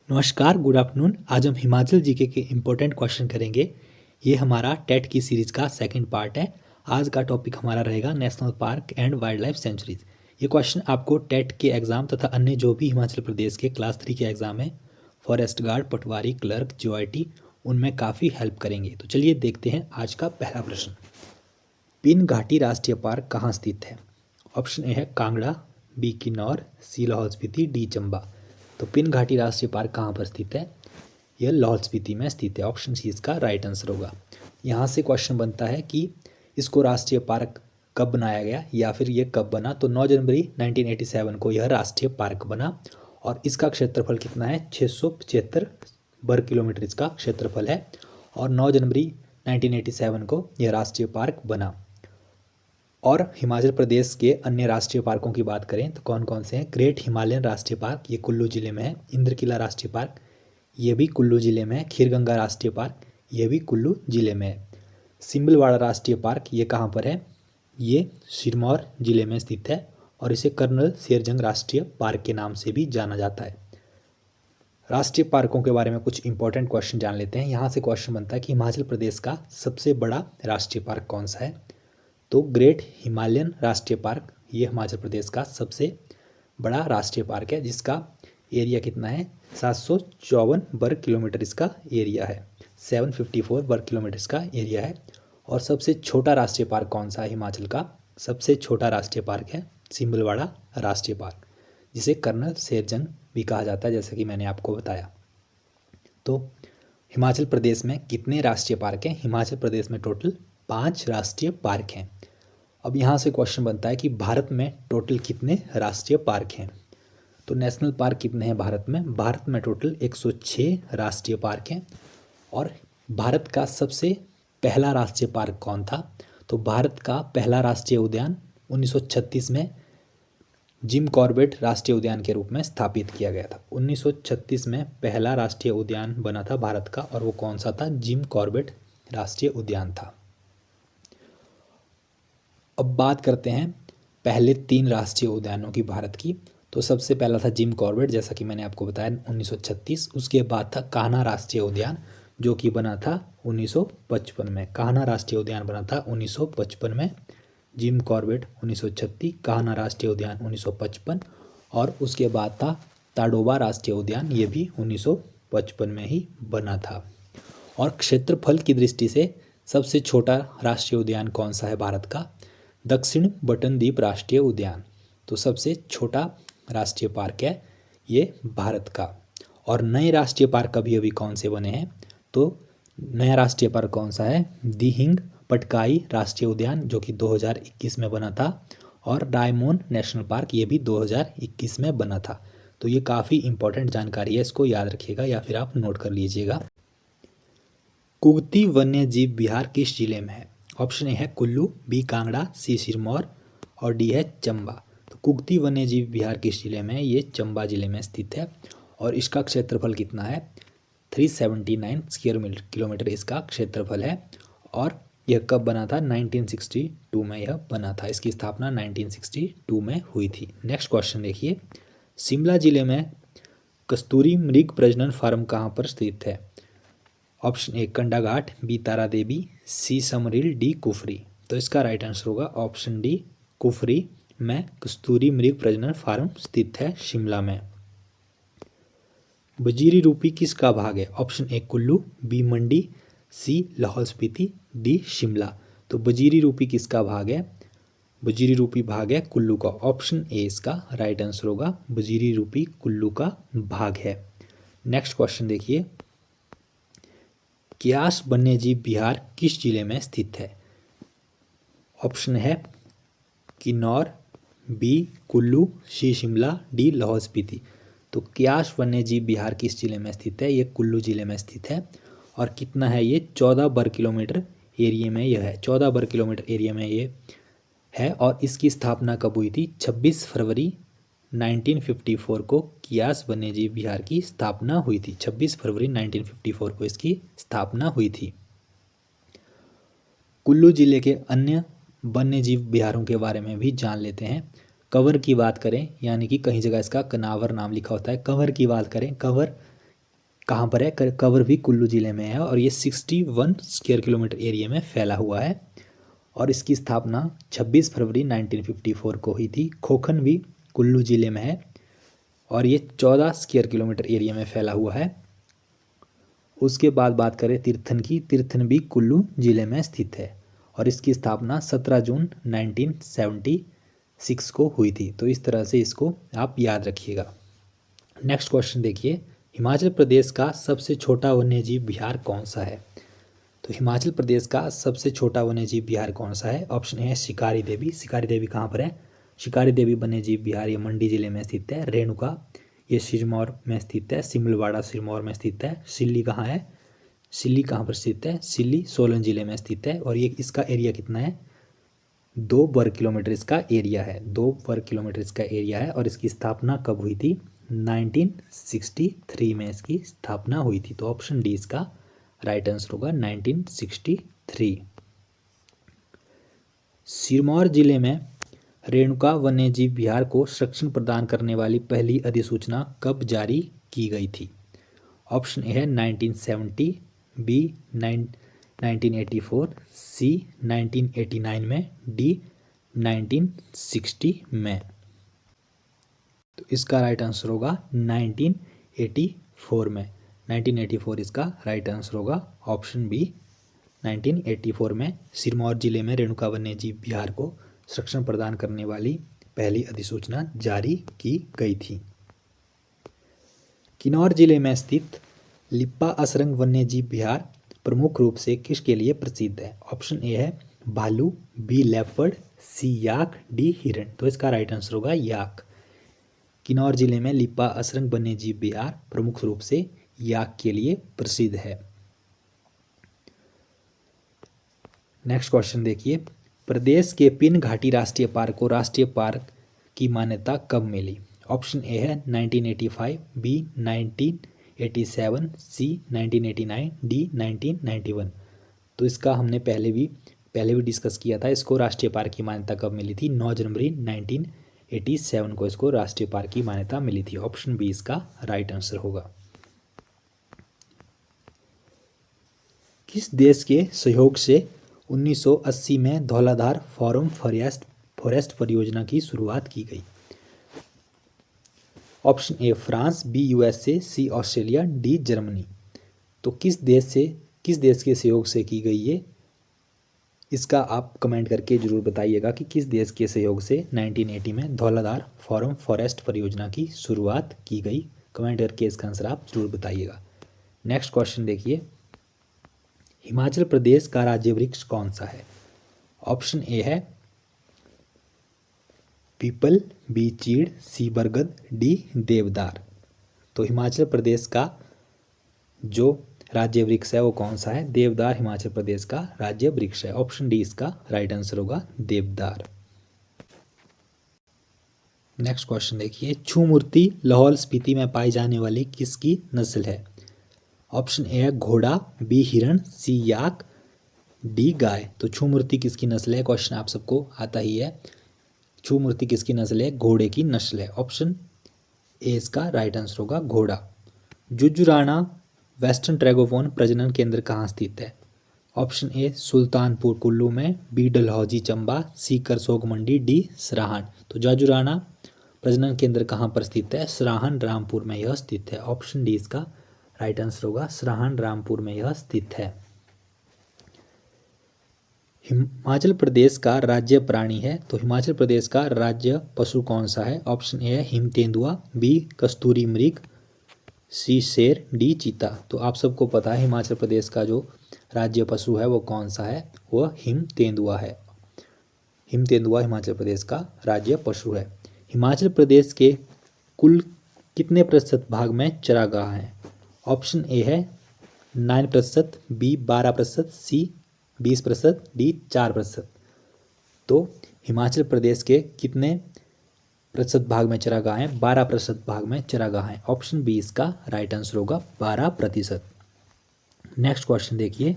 नमस्कार, good afternoon. आज हम हिमाचल जीके के इम्पोर्टेंट क्वेश्चन करेंगे। ये हमारा टेट की सीरीज का सेकंड पार्ट है। आज का टॉपिक हमारा रहेगा national park and wild life sanctuaries. ये क्वेश्चन आपको टेट के एग्जाम तथा अन्य जो भी हिमाचल प्रदेश के क्लास 3 के एग्जाम है, फॉरेस्ट गार्ड, पटवारी, क्लर्क, जीओआईटी, उनमें काफ़ी हेल्प करेंगे। तो चलिए देखते हैं आज का पहला प्रश्न। पिन घाटी राष्ट्रीय पार्क कहाँ स्थित है? ऑप्शन ए है कांगड़ा, बी किन्नौर, सी लाहौल स्पीति, डी चंबा। तो पिन घाटी राष्ट्रीय पार्क कहाँ पर स्थित है? यह लाहौल स्पीति में स्थित है। ऑप्शन सी इसका राइट आंसर होगा। यहाँ से क्वेश्चन बनता है कि इसको राष्ट्रीय पार्क कब बनाया गया या फिर ये कब बना। तो 9 जनवरी 1987 को यह राष्ट्रीय पार्क बना और इसका क्षेत्रफल कितना है? 675 वर्ग किलोमीटर इसका क्षेत्रफल है और 9 जनवरी 1987 को यह राष्ट्रीय पार्क बना। और हिमाचल प्रदेश के अन्य राष्ट्रीय पार्कों की बात करें तो कौन कौन से हैं? ग्रेट हिमालयन राष्ट्रीय पार्क, ये कुल्लू जिले में है। इंद्रकिला राष्ट्रीय पार्क, ये भी कुल्लू जिले में है। खीरगंगा राष्ट्रीय पार्क, ये भी कुल्लू जिले में है। सिम्बलवाड़ा राष्ट्रीय पार्क, ये कहाँ पर है? ये सिरमौर जिले में स्थित है और इसे कर्नल शेरजंग राष्ट्रीय पार्क के नाम से भी जाना जाता है। राष्ट्रीय पार्कों के बारे में कुछ इंपॉर्टेंट क्वेश्चन जान लेते हैं। यहाँ से क्वेश्चन बनता है कि हिमाचल प्रदेश का सबसे बड़ा राष्ट्रीय पार्क कौन सा है? तो ग्रेट हिमालयन राष्ट्रीय पार्क ये हिमाचल प्रदेश का सबसे बड़ा राष्ट्रीय पार्क है, जिसका एरिया कितना है? 754 वर्ग किलोमीटर इसका एरिया है। 754 वर्ग किलोमीटर इसका एरिया है। और सबसे छोटा राष्ट्रीय पार्क कौन सा है? हिमाचल का सबसे छोटा राष्ट्रीय पार्क है सिम्बलवाड़ा राष्ट्रीय पार्क, जिसे कर्नल शेरजंग भी कहा जाता है, जैसा कि मैंने आपको बताया। तो हिमाचल प्रदेश में कितने राष्ट्रीय पार्क हैं? हिमाचल प्रदेश में टोटल 5 राष्ट्रीय पार्क हैं। अब यहाँ से क्वेश्चन बनता है कि भारत में टोटल कितने राष्ट्रीय पार्क हैं? तो नेशनल पार्क कितने हैं भारत में? भारत में टोटल 106 राष्ट्रीय पार्क हैं। और भारत का सबसे पहला राष्ट्रीय पार्क कौन था? तो भारत का पहला राष्ट्रीय उद्यान 1936 में जिम कॉर्बेट राष्ट्रीय उद्यान के रूप में स्थापित किया गया था। 1936 में पहला राष्ट्रीय उद्यान बना था भारत का, और वो कौन सा था? जिम कॉर्बेट राष्ट्रीय उद्यान था। अब बात करते हैं पहले 3 राष्ट्रीय उद्यानों की भारत की। तो सबसे पहला था जिम कॉर्बेट, जैसा कि मैंने आपको बताया 1936। उसके बाद था कान्हा राष्ट्रीय उद्यान, जो कि बना था 1955 में। कान्हा राष्ट्रीय उद्यान बना था 1955 में। जिम कॉर्बेट 1936, कान्हा राष्ट्रीय उद्यान 1955। और उसके बाद था ताडोबा राष्ट्रीय उद्यान, ये भी 1955 में ही बना था। और क्षेत्रफल की दृष्टि से सबसे छोटा राष्ट्रीय उद्यान कौन सा है भारत का? दक्षिण बटन द्वीप राष्ट्रीय उद्यान। तो सबसे छोटा राष्ट्रीय पार्क है ये भारत का। और नए राष्ट्रीय पार्क अभी अभी कौन से बने हैं? तो नया राष्ट्रीय पार्क कौन सा है? दिहिंग पटकाई राष्ट्रीय उद्यान, जो कि 2021 में बना था। और रायमोन नेशनल पार्क, ये भी 2021 में बना था। तो ये काफ़ी इंपॉर्टेंट जानकारी है, इसको याद रखिएगा या फिर आप नोट कर लीजिएगा। कुगती वन्य जीव विहार किस जिले में है? ऑप्शन ए है कुल्लू, बी कांगड़ा, सी सिरमौर और डी है चंबा। तो कुगती वन्य जीव विहार किस जिले में है? ये चंबा जिले में स्थित है। और इसका क्षेत्रफल कितना है? 379 स्क्वायर किलोमीटर इसका क्षेत्रफल है। और यह कब बना था? 1962 में यह बना था। इसकी स्थापना 1962 में हुई थी। नेक्स्ट क्वेश्चन देखिए। शिमला जिले में कस्तूरी मृग प्रजनन फार्म कहाँ पर स्थित है? Option A Kandaghat, B Tara Devi, C Samreel, D Kufri. तो इसका राइट आंसर होगा ऑप्शन डी, कुफरी में कस्तूरी मृग प्रजनन फार्म स्थित है शिमला में। बजीरी रूपी किसका भाग है? Option A Kullu, B Mandi, C Lahaul Spiti, D Shimla. तो बजीरी रूपी किसका भाग है? बजीरी रूपी भाग है कुल्लू का। ऑप्शन ए इसका राइट आंसर होगा, बजीरी रूपी कुल्लू का भाग है। नेक्स्ट क्वेश्चन देखिए। क्यास वन्यजीव विहार किस जिले में स्थित है? ऑप्शन है किन्नौर, बी कुल्लू, सी शिमला, डी लाहौल स्पीति। तो क्यास वन्यजीव विहार किस जिले में स्थित है? ये कुल्लू जिले में स्थित है। और कितना है ये? 14 वर्ग किलोमीटर एरिया में यह है। 14 वर्ग किलोमीटर एरिया में ये है। और इसकी स्थापना कब हुई थी? 26 फरवरी 1954 को क्यास वन्यजीव विहार की स्थापना हुई थी। 26 फरवरी 1954 को इसकी स्थापना हुई थी। कुल्लू जिले के अन्य वन्यजीव विहारों के बारे में भी जान लेते हैं। कंवर की बात करें, यानी कि कहीं जगह इसका कनावर नाम लिखा होता है। कंवर की बात करें, कंवर कहाँ पर है, कवर भी कुल्लू ज़िले में है और ये 61 स्क्वायर किलोमीटर एरिया में फैला हुआ है और इसकी स्थापना 26 फरवरी 1954 को हुई थी। खोखन भी कुल्लू ज़िले में है और ये 14 स्क्वायर किलोमीटर एरिया में फैला हुआ है। उसके बाद बात करें तीर्थन की, तीर्थन भी कुल्लू ज़िले में स्थित है और इसकी स्थापना 17 जून 1976 को हुई थी। तो इस तरह से इसको आप याद रखिएगा। नेक्स्ट क्वेश्चन देखिए, हिमाचल प्रदेश का सबसे छोटा वन्यजीव विहार कौन सा है? तो हिमाचल प्रदेश का सबसे छोटा वन्यजीव विहार कौन सा है? ऑप्शन ए है शिकारी देवी। शिकारी देवी कहाँ पर है? शिकारी देवी वन्यजीव विहार ये मंडी जिले में स्थित है। रेणुका ये सिरमौर में स्थित है। सिमलवाड़ा सिरमौर में स्थित है। सिल्ली कहाँ है? सिल्ली कहाँ पर स्थित है? सिल्ली सोलन जिले में स्थित है और ये इसका एरिया कितना है? 2 वर्ग किलोमीटर इसका एरिया है। 2 वर्ग किलोमीटर इसका एरिया है और इसकी स्थापना कब हुई थी? 1963 में इसकी स्थापना हुई थी। तो ऑप्शन डी इसका राइट आंसर होगा 1963। सिरमौर जिले में रेणुका वन्यजीव विहार को संरक्षण प्रदान करने वाली पहली अधिसूचना कब जारी की गई थी? ऑप्शन ए है 1970, बी 1984, सी 1989 में, डी 1960 में। तो इसका राइट आंसर होगा 1984 में। 1984 इसका राइट आंसर होगा, ऑप्शन बी 1984 में सिरमौर जिले में रेणुका वन्यजीव विहार को संरक्षण प्रदान करने वाली पहली अधिसूचना जारी की गई थी। किन्नौर जिले में स्थित लिप्पा असरंग वन्यजीव विहार प्रमुख रूप से किसके लिए प्रसिद्ध है? ऑप्शन ए है भालू, बी लेपर्ड, सी याक, डी हिरण। तो इसका राइट आंसर होगा याक। किन्नौर जिले में लिप्पा असरंग वन्यजीव विहार प्रमुख रूप से याक के लिए प्रसिद्ध है। नेक्स्ट क्वेश्चन देखिए, प्रदेश के पिन घाटी राष्ट्रीय पार्क को राष्ट्रीय पार्क की मान्यता कब मिली? ऑप्शन ए है 1985, बी 1987, सी 1989, डी 1991। तो इसका हमने पहले भी डिस्कस किया था। इसको राष्ट्रीय पार्क की मान्यता कब मिली थी? 9 जनवरी 1987 को इसको राष्ट्रीय पार्क की मान्यता मिली थी। ऑप्शन बी इसका राइट आंसर होगा। किस देश के सहयोग से 1980 में धौलाधार फॉरेस्ट परियोजना की शुरुआत की गई? Option A France, B USA, C Australia, D Germany. तो किस देश के सहयोग से की गई ये, इसका आप कमेंट करके जरूर बताइएगा कि किस देश के सहयोग से 1980 में धौलाधार फॉरेस्ट परियोजना की शुरुआत की गई। कमेंट करके इसका आंसर आप जरूर बताइएगा। नेक्स्ट क्वेश्चन देखिए, हिमाचल प्रदेश का राज्य वृक्ष कौन सा है? ऑप्शन ए है पीपल, बी चीड़, सी बरगद, डी देवदार। तो हिमाचल प्रदेश का जो राज्य वृक्ष है वो कौन सा है? देवदार हिमाचल प्रदेश का राज्य वृक्ष है। ऑप्शन डी इसका राइट आंसर होगा, देवदार। नेक्स्ट क्वेश्चन देखिए, छू मूर्ति लाहौल स्पीति में पाई जाने वाली किसकी नस्ल है? ऑप्शन ए है घोड़ा, बी हिरण, सी याक, डी गाय। तो छू मूर्ति किसकी नस्ल है? क्वेश्चन आप सबको आता ही है। छू मूर्ति किसकी नस्ल है? घोड़े की नस्ल है। ऑप्शन ए इसका राइट आंसर होगा, घोड़ा। जुजुराना वेस्टर्न ड्रैगोन प्रजनन केंद्र कहाँ स्थित है? ऑप्शन ए सुल्तानपुर कुल्लू में, बी डलहौजी चंबा, सी करसोग मंडी, डी सराहन। तो जाजुराना प्रजनन केंद्र कहाँ पर स्थित है? सराहन रामपुर में यह स्थित है। ऑप्शन डी इसका राइट आंसर होगा, सराहन रामपुर में यह स्थित है। हिमाचल प्रदेश का राज्य प्राणी है, तो हिमाचल प्रदेश का राज्य पशु कौन सा है? ऑप्शन ए है हिम तेंदुआ, बी कस्तूरी मृग, सी शेर, डी चीता। तो आप सबको पता है हिमाचल प्रदेश का जो राज्य पशु है वो कौन सा है? वह हिम तेंदुआ है। हिम तेंदुआ हिमाचल प्रदेश का राज्य पशु है। हिमाचल प्रदेश के कुल कितने प्रतिशत भाग में चरागाह हैं? ऑप्शन ए है 9%, बी 12%, सी 20%, डी 4%। तो हिमाचल प्रदेश के कितने प्रतिशत भाग में चरागाह हैं? 12% भाग में चरागाह हैं। ऑप्शन बी इसका राइट आंसर होगा, 12%। नेक्स्ट क्वेश्चन देखिए,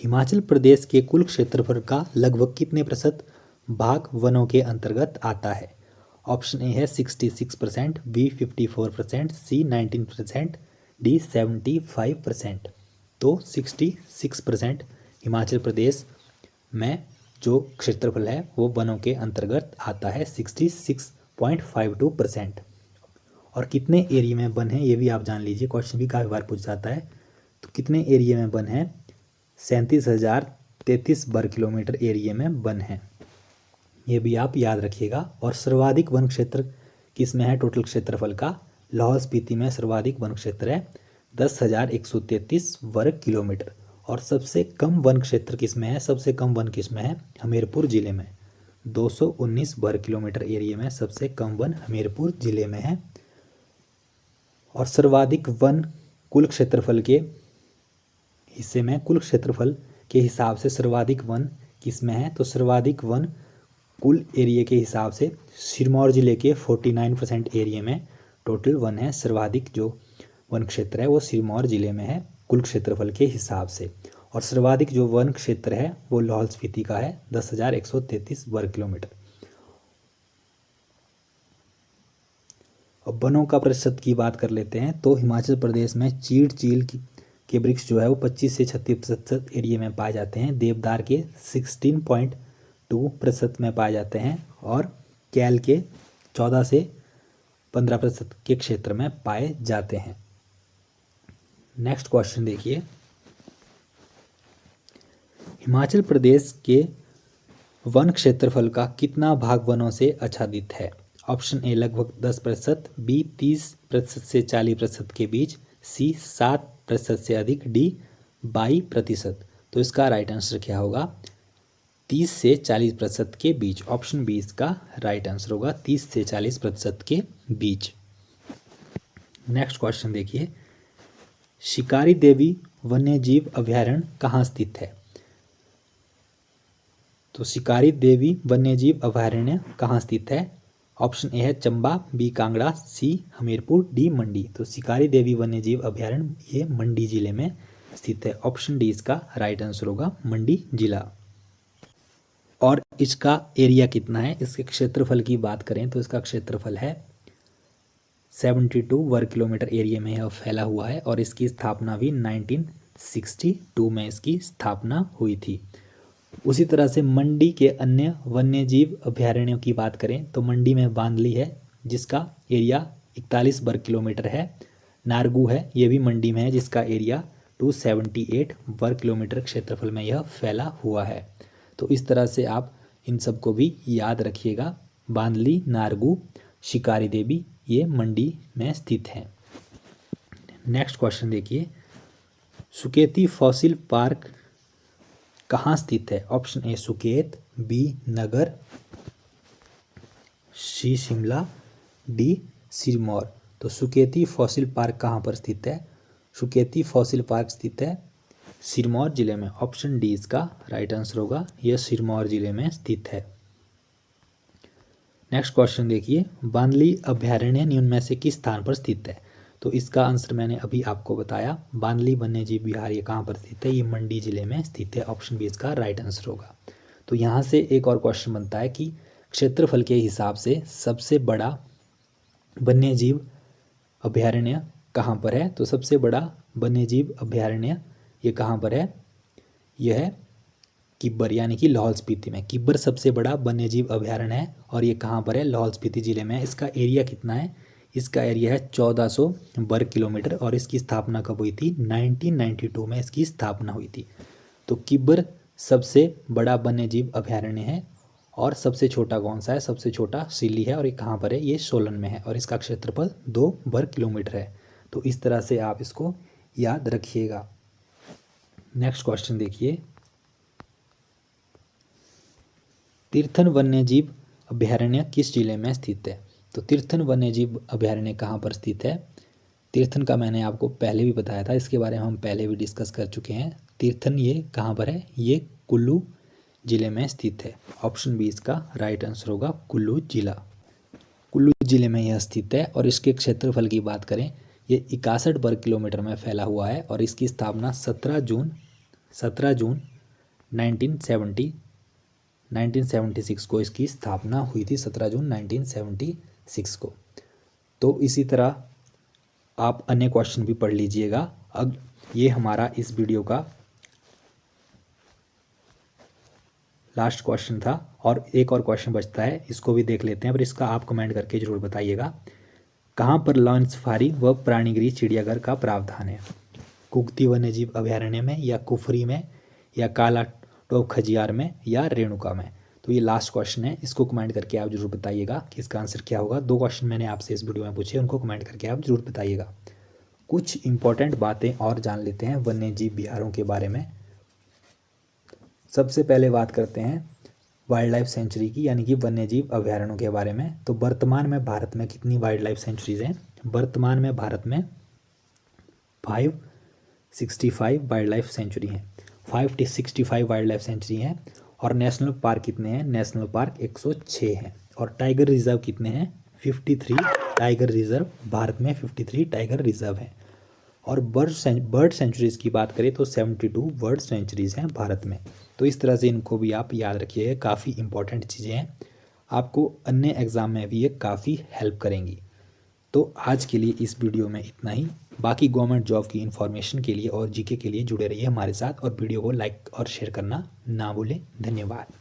हिमाचल प्रदेश के कुल क्षेत्रफल का लगभग कितने प्रतिशत भाग वनों के अंतर्गत आता है? ऑप्शन ए है 66%, बी 54%, सी 19%, डी 75%। तो 66% हिमाचल प्रदेश में जो क्षेत्रफल है वो वनों के अंतर्गत आता है, 66.52%। और कितने एरिया में वन है ये भी आप जान लीजिए, क्वेश्चन भी काफ़ी बार पूछ जाता है। तो कितने एरिया में वन है? 37,033 वर्ग किलोमीटर एरिया में वन है, ये भी आप याद रखिएगा। और सर्वाधिक वन क्षेत्र किस में है टोटल क्षेत्रफल का? लाहौल स्पीति में सर्वाधिक वन क्षेत्र है 10,133 वर्ग किलोमीटर। और सबसे कम वन क्षेत्र किस में है? सबसे कम वन किस में है? हमीरपुर जिले में, 219 वर्ग किलोमीटर एरिया में सबसे कम वन हमीरपुर जिले में है। और सर्वाधिक वन कुल क्षेत्रफल के हिस्से में, कुल क्षेत्रफल के हिसाब से सर्वाधिक वन किस में है? तो सर्वाधिक वन कुल एरिया के हिसाब से सिरमौर जिले के 49% एरिया में टोटल वन है। सर्वाधिक जो वन क्षेत्र है वो सिरमौर जिले में है कुल क्षेत्रफल के हिसाब से। और सर्वाधिक जो वन क्षेत्र है वो लाहौल स्पीति का है 10,133 वर्ग किलोमीटर। अब वनों का प्रतिशत की बात कर लेते हैं। तो हिमाचल प्रदेश में चीड़ के वृक्ष जो है वो 25 से 36% एरिया में पाए जाते हैं। देवदार के 16.2% में पाए जाते हैं। और कैल के 14 से 15% के क्षेत्र में पाए जाते हैं। नेक्स्ट क्वेश्चन देखिए, हिमाचल प्रदेश के वन क्षेत्रफल का कितना भाग वनों से आच्छादित है? ऑप्शन ए लगभग 10%, बी 30% से 40% के बीच, सी 7% से अधिक, डी 22%। तो इसका राइट आंसर क्या होगा? 30 से 40% के बीच। ऑप्शन बी इसका राइट आंसर होगा, 30 से 40% के बीच। नेक्स्ट क्वेश्चन देखिए, शिकारी देवी वन्यजीव अभयारण्य कहाँ स्थित है? तो शिकारी देवी वन्यजीव अभयारण्य कहाँ स्थित है? ऑप्शन ए है चंबा, बी कांगड़ा, सी हमीरपुर, डी मंडी। तो शिकारी देवी वन्यजीव अभयारण्य ये मंडी जिले में स्थित है। ऑप्शन डी इसका राइट आंसर होगा, मंडी जिला। और इसका एरिया कितना है? इसके क्षेत्रफल की बात करें तो इसका क्षेत्रफल है 72 वर्ग किलोमीटर एरिया में यह फैला हुआ है। और इसकी स्थापना भी 1962 में इसकी स्थापना हुई थी। उसी तरह से मंडी के अन्य वन्यजीव अभयारण्यों की बात करें तो मंडी में बांदली है जिसका एरिया 41 वर्ग किलोमीटर है। नारगू है, ये भी मंडी में है जिसका एरिया 278 वर्ग किलोमीटर क्षेत्रफल में यह फैला हुआ है। तो इस तरह से आप इन सबको भी याद रखिएगा। बांदली, नारगू, शिकारी देवी ये मंडी में स्थित हैं। नेक्स्ट क्वेश्चन देखिए, सुकेती फॉसिल पार्क कहाँ स्थित है? Option A Suket, B Nagar, C Shimla, D Sirmaur. तो सुकेती फॉसिल पार्क कहाँ पर स्थित है? सुकेती फॉसिल पार्क स्थित है सिरमौर जिले में। ऑप्शन डी इसका राइट आंसर होगा, यह सिरमौर जिले में स्थित है। नेक्स्ट क्वेश्चन देखिए, बांदली अभयारण्य निम्न में से किस स्थान पर स्थित है? तो इसका आंसर मैंने अभी आपको बताया, बांदली वन्यजीव विहार ये कहाँ पर स्थित है? ये मंडी जिले में स्थित है। ऑप्शन बी इसका राइट आंसर होगा। तो यहाँ से एक और क्वेश्चन बनता है कि क्षेत्रफल के हिसाब से सबसे बड़ा वन्यजीव अभयारण्य कहाँ पर है? तो सबसे बड़ा वन्यजीव अभयारण्य ये कहाँ पर है? यह है किब्बर, यानी कि लाहौल स्पीति में। किब्बर सबसे बड़ा वन्यजीव अभयारण्य है और ये कहाँ पर है? लाहौल स्पीति जिले में है। इसका एरिया कितना है? इसका एरिया है 1400 वर्ग किलोमीटर। और इसकी स्थापना कब हुई थी? 1992 में इसकी स्थापना हुई थी। तो किब्बर सबसे बड़ा वन्यजीव अभयारण्य है। और सबसे छोटा कौन सा है? सबसे छोटा सिल्ली है। और ये कहाँ पर है? ये सोलन में है। और इसका क्षेत्रफल 2 वर्ग किलोमीटर है। तो इस तरह से आप इसको याद रखिएगा। नेक्स्ट क्वेश्चन देखिए, तीर्थन वन्यजीव अभयारण्य किस जिले में स्थित है? तो तीर्थन वन्यजीव अभयारण्य कहाँ पर स्थित है? तीर्थन का मैंने आपको पहले भी बताया था, इसके बारे में हम पहले भी डिस्कस कर चुके हैं। तीर्थन ये कहाँ पर है? ये कुल्लू जिले में स्थित है। ऑप्शन बी इसका राइट आंसर होगा, कुल्लू जिला। कुल्लू जिले में यह स्थित है। और इसके क्षेत्रफल की बात करें, ये 61 वर्ग किलोमीटर में फैला हुआ है। और इसकी स्थापना 17 जून 1976 को इसकी स्थापना हुई थी। 17 जून 1976 को। तो इसी तरह आप अन्य क्वेश्चन भी पढ़ लीजिएगा। अब ये हमारा इस वीडियो का लास्ट क्वेश्चन था और एक और क्वेश्चन बचता है, इसको भी देख लेते हैं, पर इसका आप कमेंट करके ज़रूर बताइएगा। कहाँ पर लॉन्च सफारी व प्राणीगृह चिड़ियाघर का प्रावधान है? कुगती वन्यजीव अभयारण्य में, या कुफरी में, या काला टोप खजियार में, या रेणुका में? तो ये लास्ट क्वेश्चन है, इसको कमेंट करके आप जरूर बताइएगा कि इसका आंसर क्या होगा। 2 क्वेश्चन मैंने आपसे इस वीडियो में पूछे, उनको कमेंट करके आप जरूर बताइएगा। कुछ इंपॉर्टेंट बातें और जान लेते हैं वन्यजीव विहारों के बारे में। सबसे पहले बात करते हैं वाइल्ड लाइफ सेंचुरी की, यानी कि वन्यजीव अभयारण्यों के बारे में। तो वर्तमान में भारत में कितनी वाइल्ड लाइफ सेंचुरीज हैं? वर्तमान में भारत में 565 वाइल्ड लाइफ सेंचुरी हैं। 565 वाइल्ड लाइफ सेंचुरी हैं। और नेशनल पार्क कितने हैं? नेशनल पार्क 106 हैं। और टाइगर रिजर्व कितने हैं? 53 टाइगर रिजर्व, भारत में 53 टाइगर रिजर्व हैं। और बर्ड सेंचुरीज की बात करें तो 72 बर्ड सेंचुरीज हैं भारत में। तो इस तरह से इनको भी आप याद रखिएगा, काफ़ी इंपॉर्टेंट चीज़ें हैं, आपको अन्य एग्ज़ाम में भी ये काफ़ी हेल्प करेंगी। तो आज के लिए इस वीडियो में इतना ही। बाकी गवर्नमेंट जॉब की इन्फॉर्मेशन के लिए और जीके के लिए जुड़े रहिए हमारे साथ, और वीडियो को लाइक और शेयर करना ना भूलें। धन्यवाद।